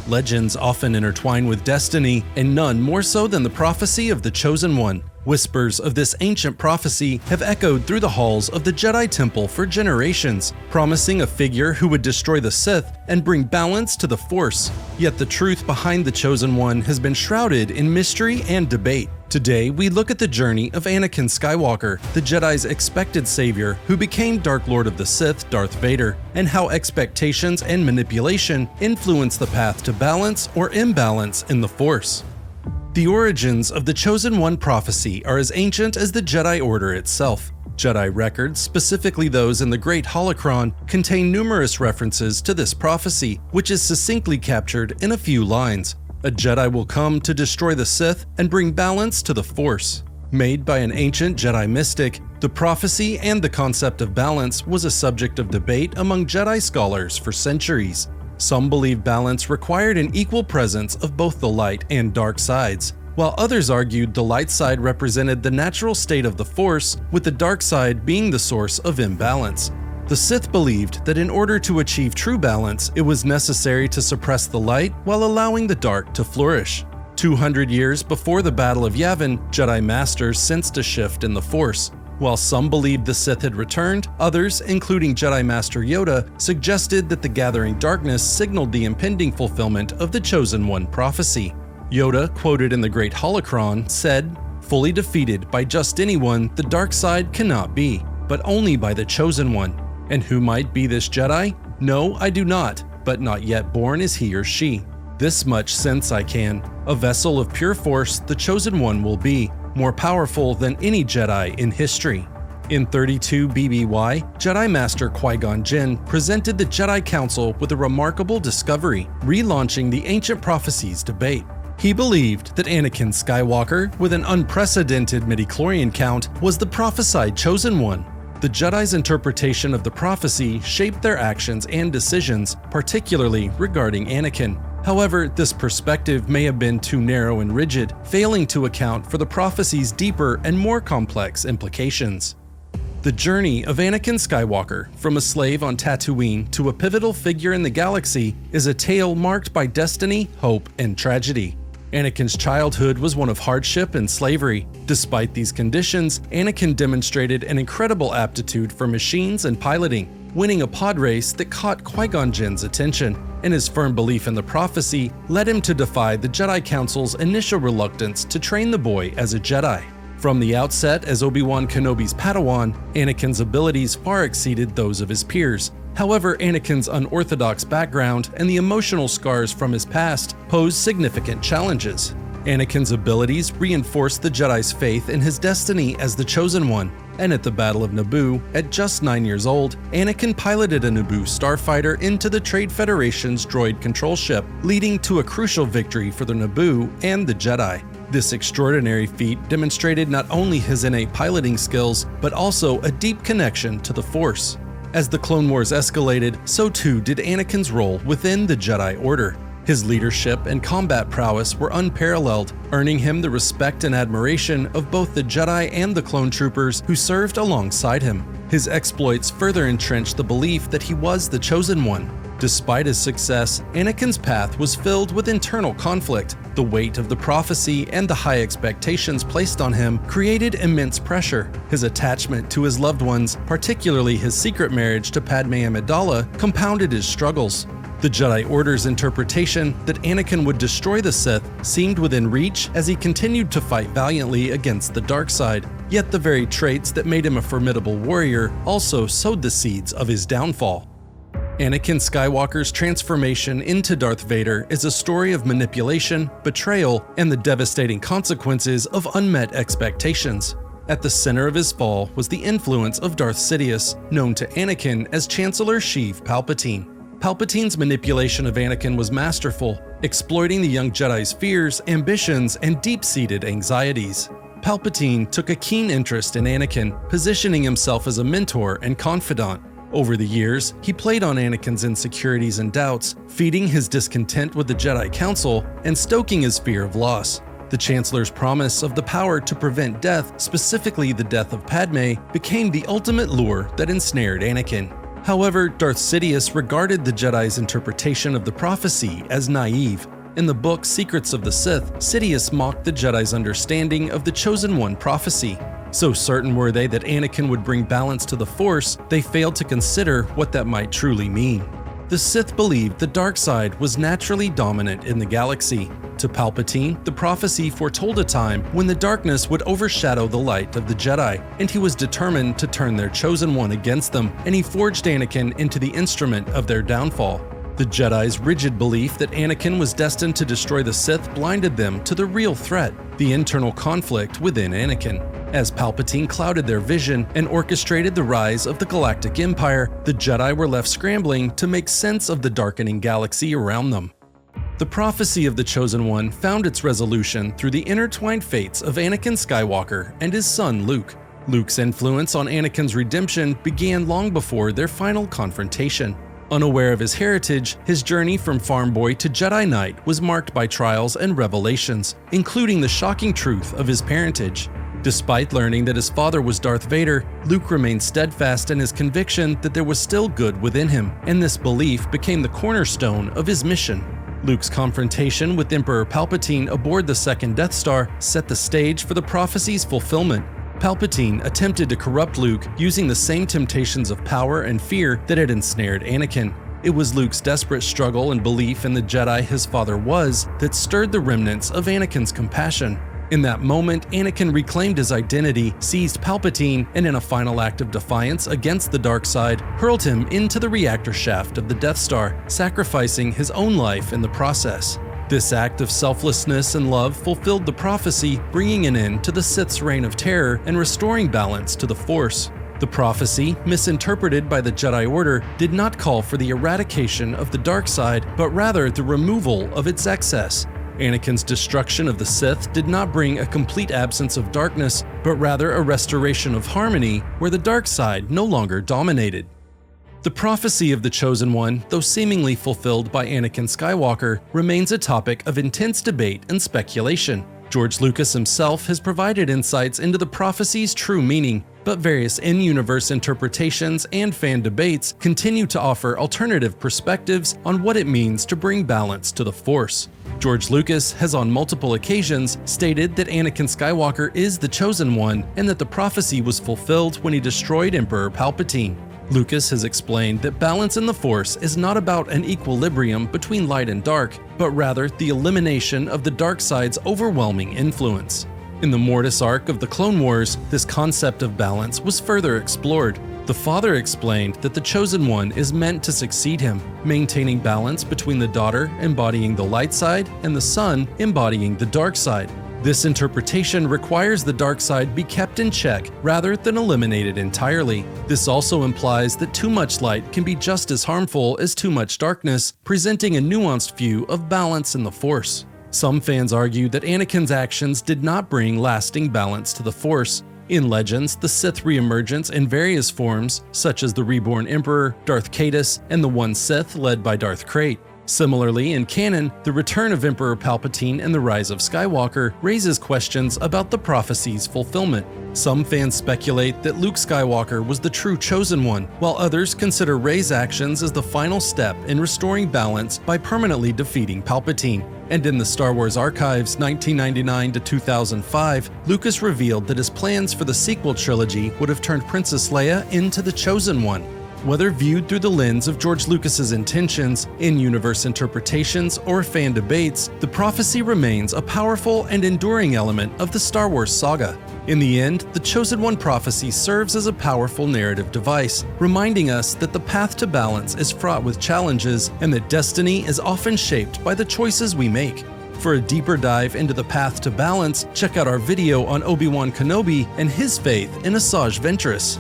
Legends often intertwine with destiny, and none more so than the prophecy of the Chosen One. Whispers of this ancient prophecy have echoed through the halls of the Jedi Temple for generations, promising a figure who would destroy the Sith and bring balance to the Force. Yet the truth behind the Chosen One has been shrouded in mystery and debate. Today, we look at the journey of Anakin Skywalker, the Jedi's expected savior who became Dark Lord of the Sith, Darth Vader, and how expectations and manipulation influence the path to balance or imbalance in the Force. The origins of the Chosen One prophecy are as ancient as the Jedi Order itself. Jedi records, specifically those in the Great Holocron, contain numerous references to this prophecy, which is succinctly captured in a few lines. A Jedi will come to destroy the Sith and bring balance to the Force. Made by an ancient Jedi mystic, the prophecy and the concept of balance was a subject of debate among Jedi scholars for centuries. Some believe balance required an equal presence of both the light and dark sides, while others argued the light side represented the natural state of the Force, with the dark side being the source of imbalance. The Sith believed that in order to achieve true balance, it was necessary to suppress the light while allowing the dark to flourish. 200 years before the Battle of Yavin, Jedi Masters sensed a shift in the Force. While some believed the Sith had returned, others, including Jedi Master Yoda, suggested that the gathering darkness signaled the impending fulfillment of the Chosen One prophecy. Yoda, quoted in the Great Holocron, said, "Fully defeated by just anyone, the dark side cannot be, but only by the Chosen One. And who might be this Jedi? No, I do not, but not yet born is he or she. This much sense I can. A vessel of pure force the Chosen One will be, more powerful than any Jedi in history." In 32 BBY, Jedi Master Qui-Gon Jinn presented the Jedi Council with a remarkable discovery, relaunching the ancient prophecies debate. He believed that Anakin Skywalker, with an unprecedented midichlorian count, was the prophesied Chosen One. The Jedi's interpretation of the prophecy shaped their actions and decisions, particularly regarding Anakin. However, this perspective may have been too narrow and rigid, failing to account for the prophecy's deeper and more complex implications. The journey of Anakin Skywalker, from a slave on Tatooine to a pivotal figure in the galaxy, is a tale marked by destiny, hope, and tragedy. Anakin's childhood was one of hardship and slavery. Despite these conditions, Anakin demonstrated an incredible aptitude for machines and piloting, winning a pod race that caught Qui-Gon Jinn's attention, and his firm belief in the prophecy led him to defy the Jedi Council's initial reluctance to train the boy as a Jedi. From the outset as Obi-Wan Kenobi's Padawan, Anakin's abilities far exceeded those of his peers. However, Anakin's unorthodox background and the emotional scars from his past pose significant challenges. Anakin's abilities reinforced the Jedi's faith in his destiny as the Chosen One, and at the Battle of Naboo, at just 9 years old, Anakin piloted a Naboo starfighter into the Trade Federation's droid control ship, leading to a crucial victory for the Naboo and the Jedi. This extraordinary feat demonstrated not only his innate piloting skills, but also a deep connection to the Force. As the Clone Wars escalated, so too did Anakin's role within the Jedi Order. His leadership and combat prowess were unparalleled, earning him the respect and admiration of both the Jedi and the clone troopers who served alongside him. His exploits further entrenched the belief that he was the Chosen One. Despite his success, Anakin's path was filled with internal conflict. The weight of the prophecy and the high expectations placed on him created immense pressure. His attachment to his loved ones, particularly his secret marriage to Padme Amidala, compounded his struggles. The Jedi Order's interpretation that Anakin would destroy the Sith seemed within reach as he continued to fight valiantly against the dark side. Yet the very traits that made him a formidable warrior also sowed the seeds of his downfall. Anakin Skywalker's transformation into Darth Vader is a story of manipulation, betrayal, and the devastating consequences of unmet expectations. At the center of his fall was the influence of Darth Sidious, known to Anakin as Chancellor Sheev Palpatine. Palpatine's manipulation of Anakin was masterful, exploiting the young Jedi's fears, ambitions, and deep-seated anxieties. Palpatine took a keen interest in Anakin, positioning himself as a mentor and confidant. Over the years, he played on Anakin's insecurities and doubts, feeding his discontent with the Jedi Council and stoking his fear of loss. The Chancellor's promise of the power to prevent death, specifically the death of Padme, became the ultimate lure that ensnared Anakin. However, Darth Sidious regarded the Jedi's interpretation of the prophecy as naive. In the book Secrets of the Sith, Sidious mocked the Jedi's understanding of the Chosen One prophecy. So certain were they that Anakin would bring balance to the Force, they failed to consider what that might truly mean. The Sith believed the dark side was naturally dominant in the galaxy. To Palpatine, the prophecy foretold a time when the darkness would overshadow the light of the Jedi, and he was determined to turn their Chosen One against them, and he forged Anakin into the instrument of their downfall. The Jedi's rigid belief that Anakin was destined to destroy the Sith blinded them to the real threat, the internal conflict within Anakin. As Palpatine clouded their vision and orchestrated the rise of the Galactic Empire, the Jedi were left scrambling to make sense of the darkening galaxy around them. The prophecy of the Chosen One found its resolution through the intertwined fates of Anakin Skywalker and his son Luke. Luke's influence on Anakin's redemption began long before their final confrontation. Unaware of his heritage, his journey from farm boy to Jedi Knight was marked by trials and revelations, including the shocking truth of his parentage. Despite learning that his father was Darth Vader, Luke remained steadfast in his conviction that there was still good within him, and this belief became the cornerstone of his mission. Luke's confrontation with Emperor Palpatine aboard the second Death Star set the stage for the prophecy's fulfillment. Palpatine attempted to corrupt Luke using the same temptations of power and fear that had ensnared Anakin. It was Luke's desperate struggle and belief in the Jedi his father was that stirred the remnants of Anakin's compassion. In that moment, Anakin reclaimed his identity, seized Palpatine, and in a final act of defiance against the dark side, hurled him into the reactor shaft of the Death Star, sacrificing his own life in the process. This act of selflessness and love fulfilled the prophecy, bringing an end to the Sith's reign of terror and restoring balance to the Force. The prophecy, misinterpreted by the Jedi Order, did not call for the eradication of the dark side, but rather the removal of its excess. Anakin's destruction of the Sith did not bring a complete absence of darkness, but rather a restoration of harmony where the dark side no longer dominated. The prophecy of the Chosen One, though seemingly fulfilled by Anakin Skywalker, remains a topic of intense debate and speculation. George Lucas himself has provided insights into the prophecy's true meaning, but various in-universe interpretations and fan debates continue to offer alternative perspectives on what it means to bring balance to the Force. George Lucas has on multiple occasions stated that Anakin Skywalker is the Chosen One and that the prophecy was fulfilled when he destroyed Emperor Palpatine. Lucas has explained that balance in the Force is not about an equilibrium between light and dark, but rather the elimination of the dark side's overwhelming influence. In the Mortis arc of the Clone Wars, this concept of balance was further explored. The Father explained that the Chosen One is meant to succeed him, maintaining balance between the daughter embodying the light side and the son embodying the dark side. This interpretation requires the dark side be kept in check rather than eliminated entirely. This also implies that too much light can be just as harmful as too much darkness, presenting a nuanced view of balance in the Force. Some fans argue that Anakin's actions did not bring lasting balance to the Force. In Legends, the Sith reemergence in various forms, such as the Reborn Emperor, Darth Caedus, and the One Sith led by Darth Krayt. Similarly, in canon, the return of Emperor Palpatine and the rise of Skywalker raises questions about the prophecy's fulfillment. Some fans speculate that Luke Skywalker was the true Chosen One, while others consider Rey's actions as the final step in restoring balance by permanently defeating Palpatine. And in the Star Wars Archives 1999 to 2005, Lucas revealed that his plans for the sequel trilogy would have turned Princess Leia into the Chosen One. Whether viewed through the lens of George Lucas's intentions, in-universe interpretations, or fan debates, the prophecy remains a powerful and enduring element of the Star Wars saga. In the end, the Chosen One prophecy serves as a powerful narrative device, reminding us that the path to balance is fraught with challenges and that destiny is often shaped by the choices we make. For a deeper dive into the path to balance, check out our video on Obi-Wan Kenobi and his faith in Asajj Ventress.